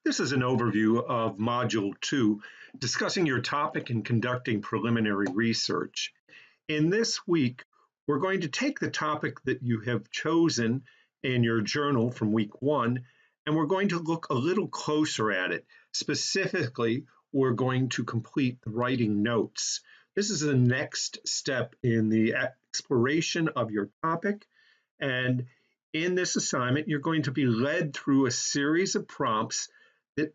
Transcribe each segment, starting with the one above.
This is an overview of Module 2, discussing your topic and conducting preliminary research. In this week, we're going to take the topic that you have chosen in your journal from week 1, and we're going to look a little closer at it. Specifically, we're going to complete the writing notes. This is the next step in the exploration of your topic, and in this assignment, you're going to be led through a series of prompts that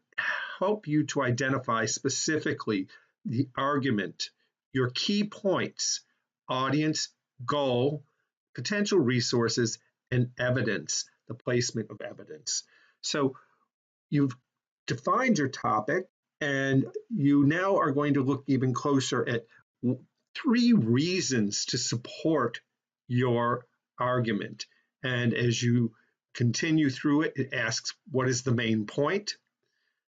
help you to identify specifically the argument, your key points, audience, goal, potential resources, and evidence, the placement of evidence. So you've defined your topic, and you now are going to look even closer at 3 reasons to support your argument. And as you continue through it, it asks, what is the main point?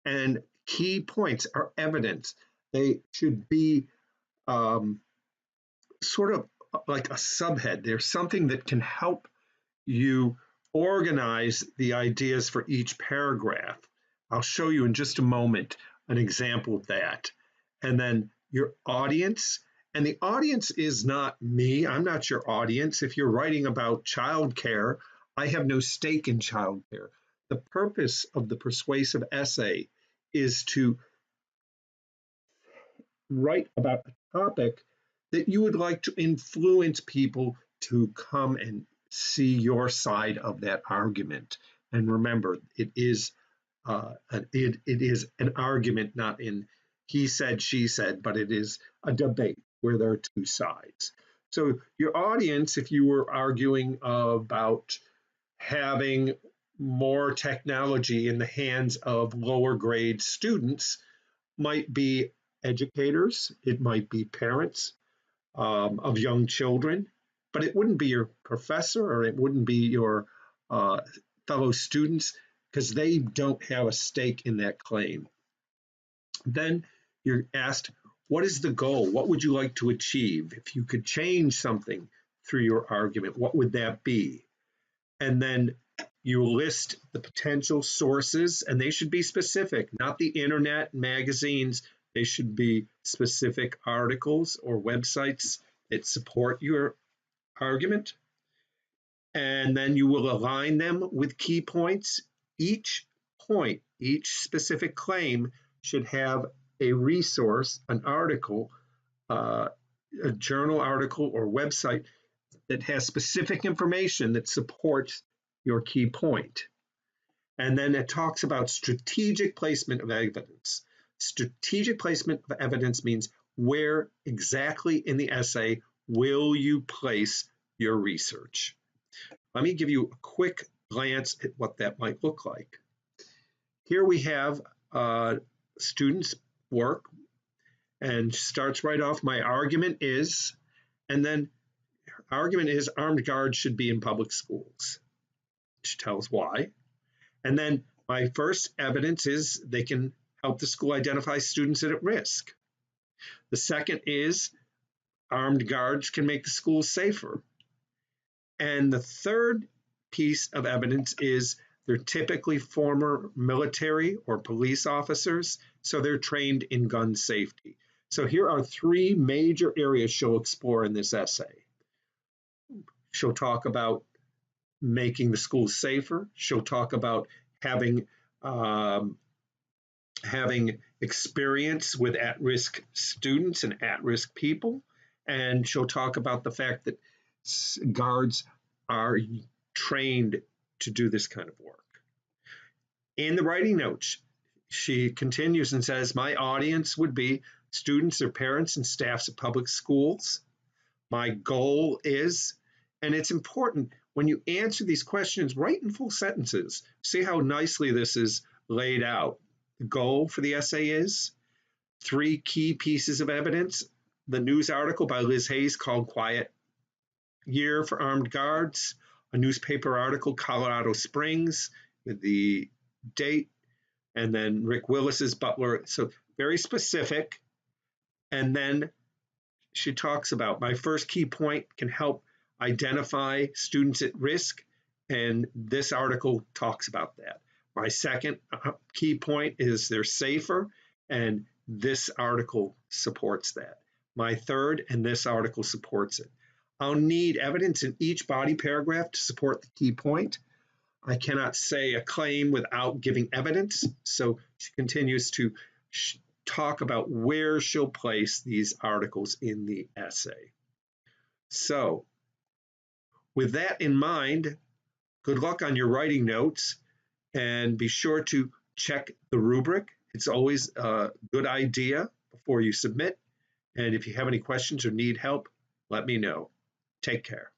And key points are evidence. They should be sort of like a subhead. There's something that can help you organize the ideas for each paragraph. I'll show you in just a moment an example of that. And then your audience. And the audience is not me. I'm not your audience. If you're writing about childcare, I have no stake in childcare. The purpose of the persuasive essay is to write about a topic that you would like to influence people to come and see your side of that argument. And remember, it is an argument, not in he said, she said, but it is a debate where there are 2 sides. So your audience, if you were arguing about having more technology in the hands of lower grade students, might be educators, it might be parents of young children, but it wouldn't be your professor or it wouldn't be your fellow students because they don't have a stake in that claim. Then you're asked, what is the goal? What would you like to achieve? If you could change something through your argument, what would that be? And then you list the potential sources, and they should be specific, not the internet, magazines. They should be specific articles or websites that support your argument. And then you will align them with key points. Each point, each specific claim should have a resource, an article, a journal article or website that has specific information that supports your key point. And then it talks about strategic placement of evidence. Strategic placement of evidence means where exactly in the essay will you place your research. Let me give you a quick glance at what that might look like. Here we have students' work, and starts right off, my argument is, and then argument is armed guards should be in public schools. She tells why. And then my first evidence is they can help the school identify students at risk. The second is armed guards can make the school safer. And the third piece of evidence is they're typically former military or police officers, so they're trained in gun safety. So here are 3 major areas she'll explore in this essay. She'll talk about making the school safer. She'll talk about having experience with at-risk students and at-risk people. And she'll talk about the fact that guards are trained to do this kind of work. In the writing notes, she continues and says, my audience would be students, their parents, and staffs at public schools. My goal is, and it's important, when you answer these questions, write in full sentences. See how nicely this is laid out. The goal for the essay is 3 key pieces of evidence. The news article by Liz Hayes called Quiet Year for Armed Guards, a newspaper article, Colorado Springs, with the date, and then Rick Willis's Butler. So very specific. And then she talks about my first key point can help identify students at risk, and this article talks about that. My second key point is they're safer, and this article supports that. My third, and this article supports it. I'll need evidence in each body paragraph to support the key point. I cannot say a claim without giving evidence. So she continues to talk about where she'll place these articles in the essay. So with that in mind, good luck on your writing notes, and be sure to check the rubric. It's always a good idea before you submit. And if you have any questions or need help, let me know. Take care.